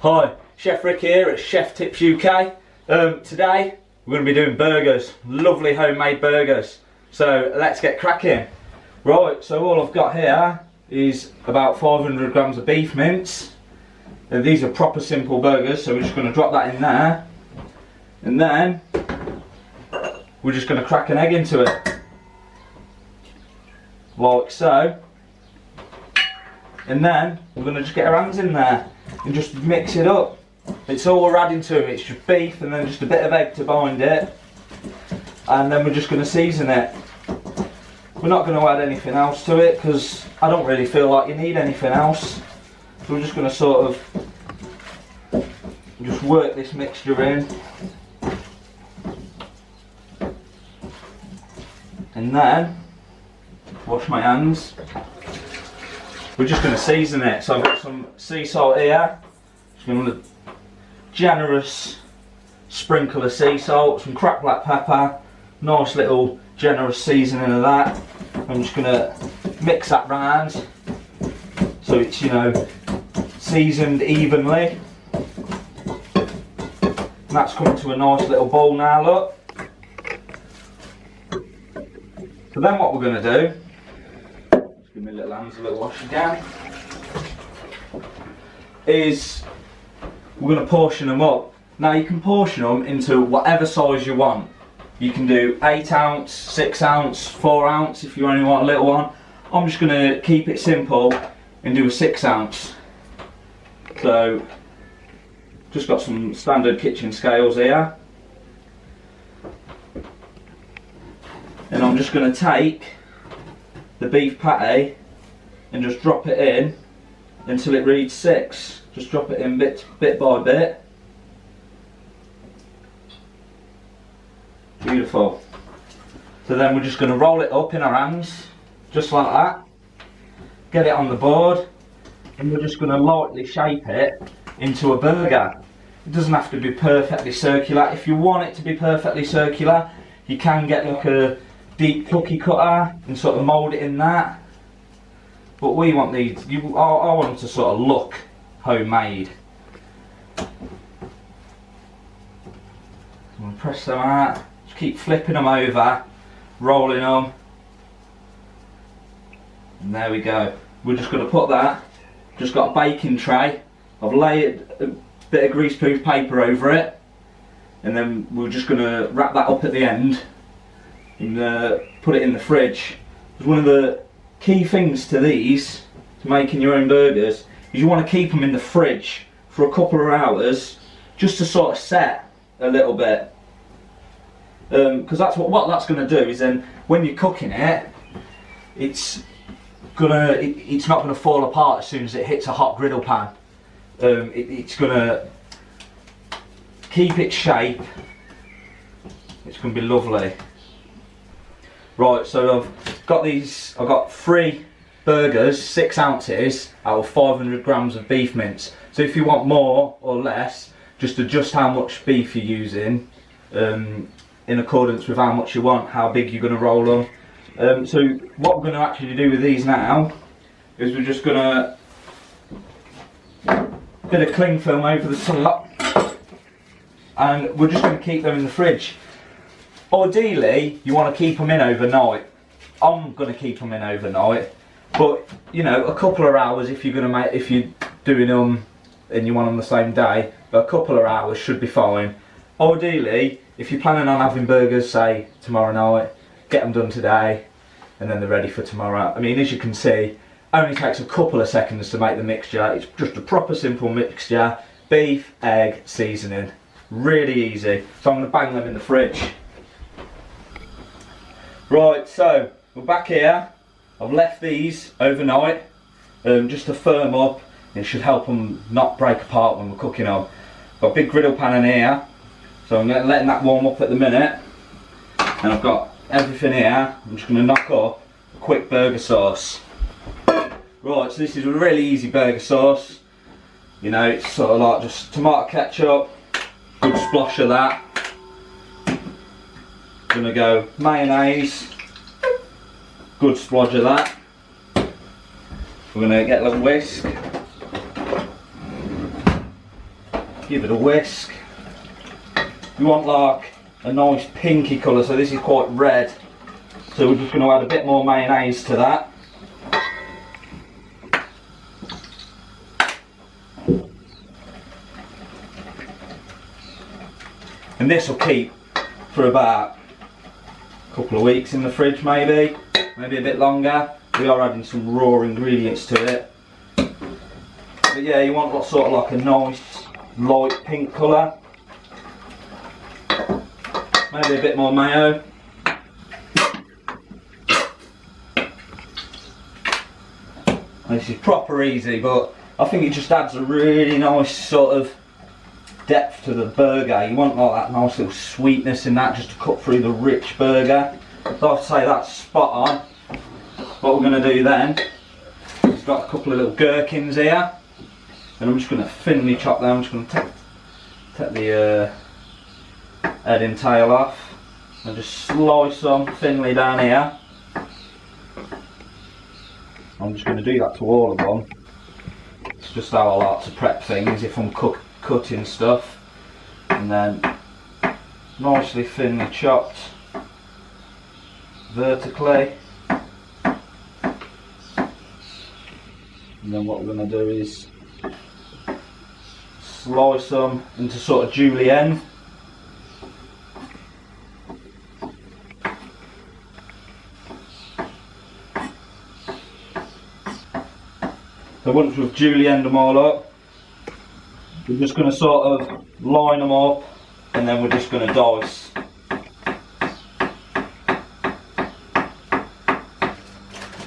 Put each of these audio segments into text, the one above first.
Hi, Chef Rick here at Chef Tips UK. Today we're going to be doing burgers, lovely homemade burgers. So let's get cracking. Right, so all I've got here is about 500 grams of beef mince. These are proper simple burgers, so we're just going to drop that in there. And then we're just going to crack an egg into it. Like so. And then we're going to just get our hands in there and just mix it up. It's all we're adding to it, it's just beef and then just a bit of egg to bind it. And then we're just going to season it. We're not going to add anything else to it because I don't really feel like you need anything else. So we're just going to sort of just work this mixture in. And then wash my hands. We're just going to season it. So I've got some sea salt here. Just going to generous sprinkle of sea salt, some cracked black pepper, nice little generous seasoning of that. I'm just going to mix that round so it's, you know, seasoned evenly. And that's coming to a nice little bowl now, look. So then what we're going to do, just give me little hands a little wash again, is we're going to portion them up. Now you can portion them into whatever size you want. You can do 8 ounce, 6 ounce, 4 ounce if you only want a little one. I'm just going to keep it simple and do a 6 ounce. So just got some standard kitchen scales here. And I'm just going to take the beef patty and just drop it in until it reads 6. Just drop it in bit by bit. Beautiful. So then we're just going to roll it up in our hands, just like that. Get it on the board, and we're just going to lightly shape it into a burger. It doesn't have to be perfectly circular. If you want it to be perfectly circular, you can get like a deep cookie cutter and sort of mould it in that. But we want these, I want them to sort of look homemade. I'm going to press them out, just keep flipping them over, rolling them, and there we go. We're just going to put that, just got a baking tray, I've laid a bit of greaseproof paper over it, and then we're just going to wrap that up at the end and put it in the fridge. Because one of the key things to these, to making your own burgers, is you want to keep them in the fridge for a couple of hours just to sort of set a little bit. Because that's what that's going to do is then when you're cooking it, it's not going to fall apart as soon as it hits a hot griddle pan. It's going to keep its shape. It's going to be lovely. Right, so I've got 3 burgers, 6 ounces out of 500 grams of beef mince. So if you want more or less, just adjust how much beef you're using in accordance with how much you want, how big you're going to roll them. So what we're going to actually do with these now is we're just going to bit of cling film over the top, and we're just going to keep them in the fridge. Ideally, you want to keep them in overnight. I'm going to keep them in overnight, but you know, a couple of hours if you're doing them and you want them the same day, but a couple of hours should be fine. Ideally, if you're planning on having burgers, say tomorrow night, get them done today, and then they're ready for tomorrow. I mean, as you can see, only takes a couple of seconds to make the mixture. It's just a proper simple mixture: beef, egg, seasoning. Really easy. So I'm going to bang them in the fridge. Right, so we're back here. I've left these overnight just to firm up. It should help them not break apart when we're cooking them. Got a big griddle pan in here, so I'm letting that warm up at the minute. And I've got everything here. I'm just going to knock up a quick burger sauce. Right, so this is a really easy burger sauce. You know, it's sort of like just tomato ketchup, good splosh of that. Gonna go mayonnaise, good splodge of that. We're gonna get a little whisk. Give it a whisk. You want like a nice pinky colour, so this is quite red. So we're just going to add a bit more mayonnaise to that. And this will keep for about a couple of weeks in the fridge, maybe a bit longer. We are adding some raw ingredients to it. But yeah, you want sort of like a nice light pink colour. Maybe a bit more mayo. This is proper easy, but I think it just adds a really nice sort of depth to the burger. You want like that nice little sweetness in that, just to cut through the rich burger. So I'd say that's spot on. What we're going to do then is got a couple of little gherkins here, and I'm just going to thinly chop them. I'm just going to take the head and tail off and just slice them thinly down here. I'm just going to do that to all of them. It's just how I like to prep things if I'm cutting stuff. And then nicely thinly chopped vertically. And then what we're going to do is slice them into sort of julienne. So once we've julienned them all up, we're just going to sort of line them up, and then we're just going to dice.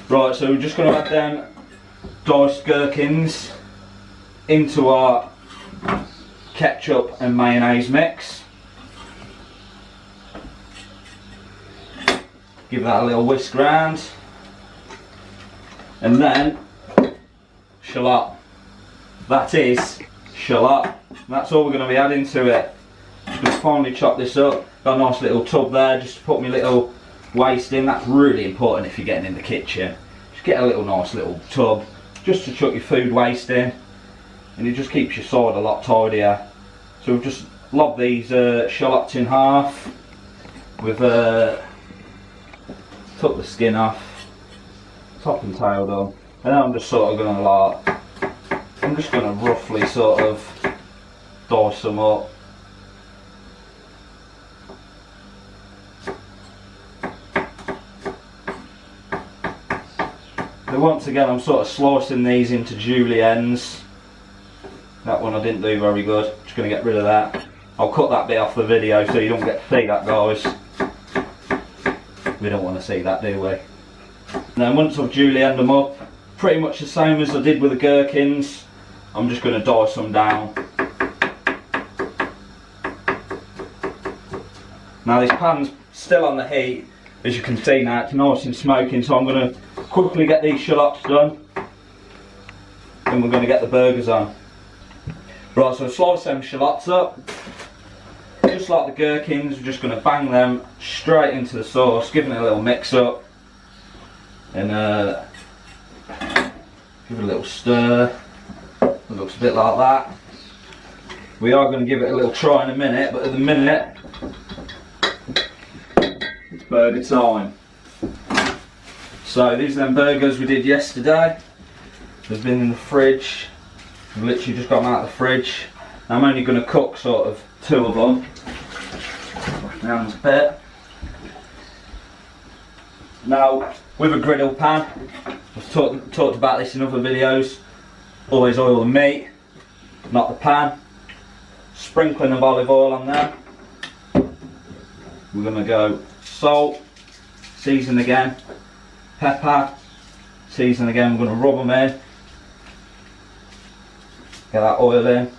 Right, so we're just going to add them diced gherkins into our ketchup and mayonnaise mix. Give that a little whisk round, and then shallot. That is shallot. That's all we're going to be adding to it. Just going to finely chop this up. Got a nice little tub there just to put my little waste in. That's really important if you're getting in the kitchen. Just get a little nice little tub just to chuck your food waste in, and it just keeps your side a lot tidier. So we've just lobbed these shallots in half. We've took the skin off, top and tail done, and then I'm just sort of going to I'm just going to roughly sort of dice them up. So once again, I'm sort of slicing these into juliennes. That one I didn't do very good. Just going to get rid of that. I'll cut that bit off the video so you don't get to see that, guys. We don't want to see that, do we? And then once I've julienned them up, pretty much the same as I did with the gherkins, I'm just going to dice them down. Now this pan's still on the heat, as you can see now, it's nice and smoking, so I'm going to quickly get these shallots done, and we're going to get the burgers on. Right, so slice them shallots up, just like the gherkins. We're just going to bang them straight into the sauce, giving it a little mix up, and give it a little stir. It looks a bit like that. We are going to give it a little try in a minute, but at the minute it's burger time. So these are them burgers we did yesterday. They've been in the fridge. We've literally just got them out of the fridge. Now I'm only going to cook sort of 2 of them. Wash my hands a bit. Now with a griddle pan, I've talked about this in other videos. Always oil the meat, not the pan. Sprinkling of olive oil on there. We're going to go salt, season again, pepper, season again. We're going to rub them in. Get that oil in.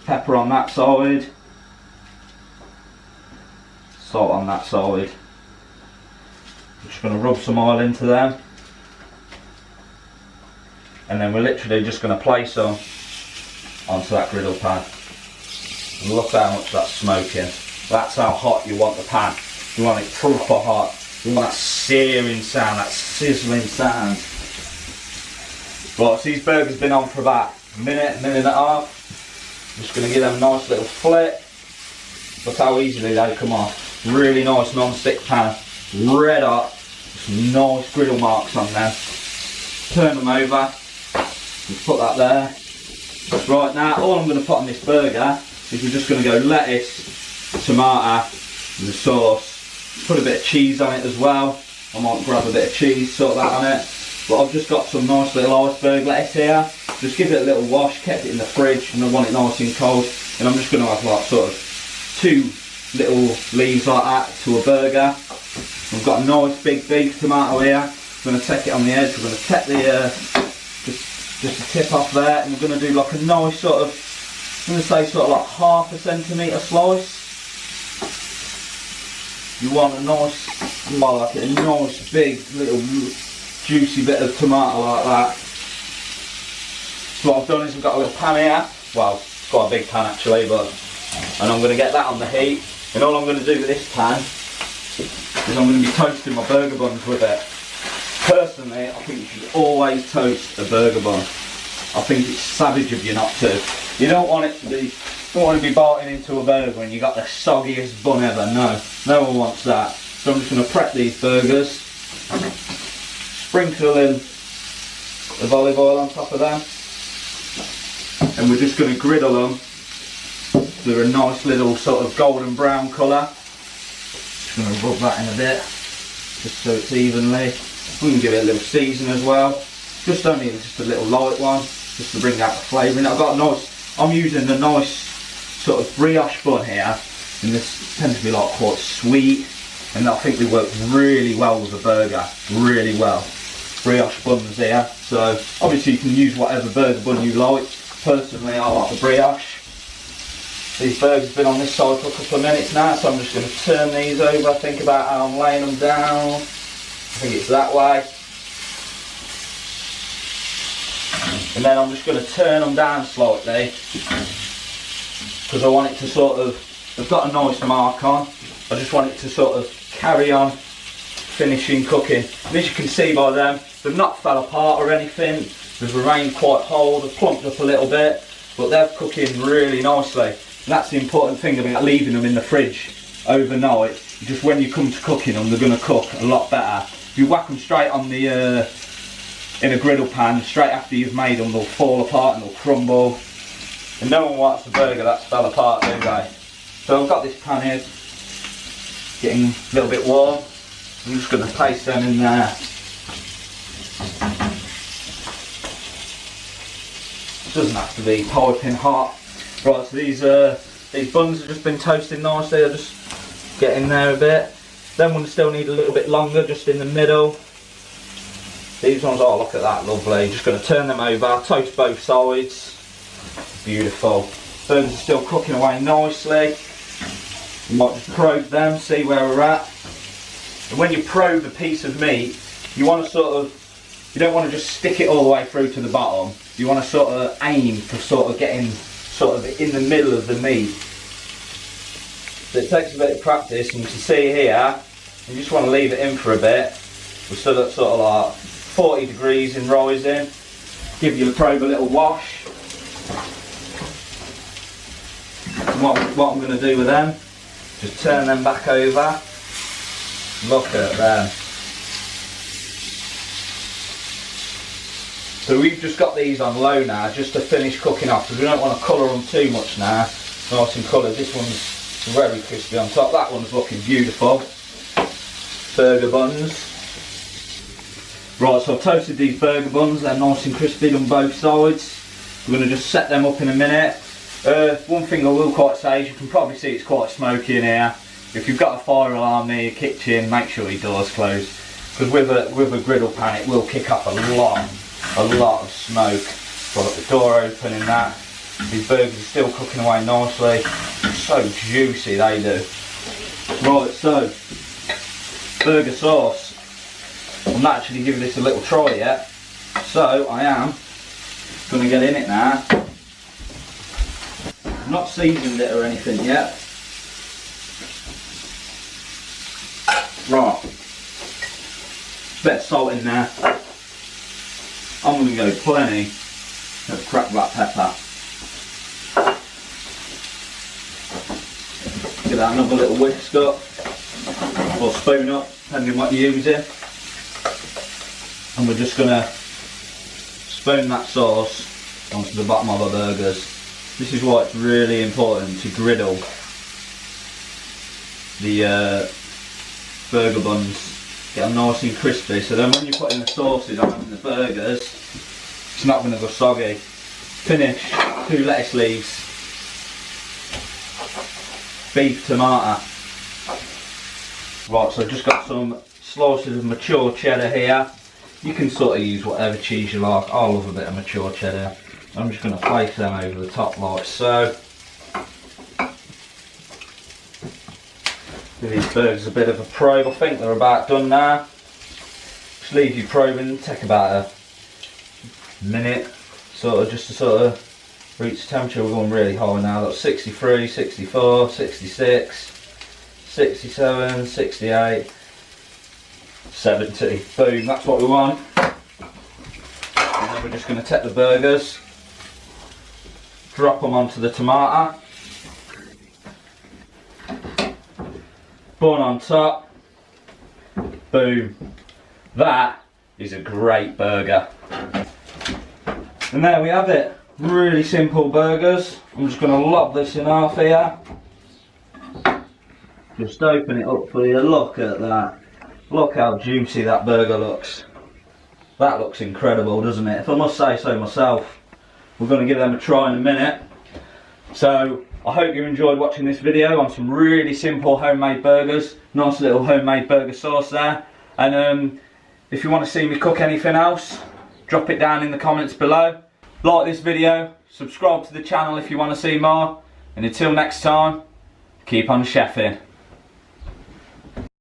Pepper on that side. Salt on that side. We're just going to rub some oil into them. And then we're literally just going to place them onto that griddle pan. And look how much that's smoking. That's how hot you want the pan. You want it proper hot. You want that searing sound, that sizzling sound. Right, so these burgers have been on for about a minute and a half. Just going to give them a nice little flick. Look how easily they come off. Really nice non-stick pan. Red hot. Some nice griddle marks on them. Turn them over. And put that there. Right, now all I'm going to put on this burger is we're just going to go lettuce, tomato and the sauce. Put a bit of cheese on it as well. I might grab a bit of cheese, sort that on it. But I've just got some nice little iceberg lettuce here. Just give it a little wash, kept it in the fridge, and I want it nice and cold. And I'm just going to have like sort of 2 little leaves like that to a burger. I've got a nice big beef tomato here. I'm going to take it on the edge. We're going to take the just a tip off there, and we're going to do like a nice sort of, I'm going to say sort of like ½ centimetre slice. You want a nice, like a nice big little juicy bit of tomato like that. So what I've done is I've got a little pan here. Well, it's quite a big pan actually, and I'm going to get that on the heat. And all I'm going to do with this pan is I'm going to be toasting my burger buns with it. Personally, I think you should always toast a burger bun. I think it's savage of you not to. You don't want it to be, biting into a burger and you got the soggiest bun ever. No one wants that. So I'm just going to prep these burgers, sprinkle in of olive oil on top of them, and we're just going to griddle them to a nice little sort of golden brown colour. Just going to rub that in a bit, just so it's evenly. We can give it a little season as well, just a little light one, just to bring out the flavour. And I've got a nice, I'm using a nice sort of brioche bun here, and this tends to be like quite sweet, and I think they work really well with the burger, really well. Brioche buns here, so obviously you can use whatever burger bun you like. Personally, I like the brioche. These burgers have been on this side for a couple of minutes now, so I'm just going to turn these over. Think about how I'm laying them down. I think it's that way. And then I'm just going to turn them down slightly, because I want it to sort of, they've got a nice mark on. I just want it to sort of carry on finishing cooking. And as you can see by them, they've not fell apart or anything. They've remained quite whole, they've plumped up a little bit, but they're cooking really nicely. And that's the important thing about leaving them in the fridge overnight. Just when you come to cooking them, they're going to cook a lot better. If you whack them straight on the in a griddle pan, straight after you've made them, they'll fall apart and they'll crumble. And no one wants a burger that's fell apart, do they? So I've got this pan here, getting a little bit warm. I'm just going to place them in there. It doesn't have to be piping hot. Right, so these buns have just been toasted nicely. I'll just get in there a bit. Them ones still need a little bit longer, just in the middle. These ones, oh look at that, lovely. Just going to turn them over, toast both sides. Beautiful. Burgers are still cooking away nicely. You might just probe them, see where we're at. And when you probe a piece of meat, you want to sort of, you don't want to just stick it all the way through to the bottom. You want to sort of aim for sort of getting sort of in the middle of the meat. So it takes a bit of practice, and you can see here, you just want to leave it in for a bit. We're still at sort of like 40 degrees in rising. Give your probe a little wash. And what I'm going to do with them, just turn them back over. Look at them. So we've just got these on low now, just to finish cooking off, because we don't want to colour them too much now. Nice and coloured. This one's very crispy on top. That one's looking beautiful. Burger buns. Right, so I've toasted these burger buns. They're nice and crispy on both sides. We're going to just set them up in a minute. One thing I will quite say is you can probably see it's quite smoky in here. If you've got a fire alarm near your kitchen, make sure your door's closed, because with a griddle pan it will kick up a lot of smoke. Got the door open and that. These burgers are still cooking away nicely. So juicy they do. Right, so burger sauce. I'm not actually giving this a little try yet, so I am going to get in it now. I've not seasoned it or anything yet. Right, bit of salt in there. I'm going to go plenty of cracked black pepper. Get that another little whisk up, or spoon up, depending what you're using. And we're just going to spoon that sauce onto the bottom of our burgers. This is why it's really important to griddle the burger buns. Get them nice and crispy, so then when you're putting the sauces on the burgers, it's not going to go soggy. Finish 2 lettuce leaves, beef tomato. Right, so I've just got some slices of mature cheddar here. You can sort of use whatever cheese you like. I love a bit of mature cheddar. I'm just going to place them over the top like so. Give these burgers a bit of a probe. I think they're about done now. Just leave you probing, take about a minute, just to reach the temperature. We're going really high now. That's 63, 64, 66, 67, 68, 70. Boom, that's what we want. And then we're just going to take the burgers, drop them onto the tomato, bun on top. Boom. That is a great burger. And there we have it. Really simple burgers. I'm just going to lob this in half here. Just open it up for you. Look at that. Look how juicy that burger looks. That looks incredible, doesn't it? If I must say so myself. We're going to give them a try in a minute. So I hope you enjoyed watching this video on some really simple homemade burgers. Nice little homemade burger sauce there. And if you want to see me cook anything else, drop it down in the comments below. Like this video, subscribe to the channel if you want to see more. And until next time, keep on chefing.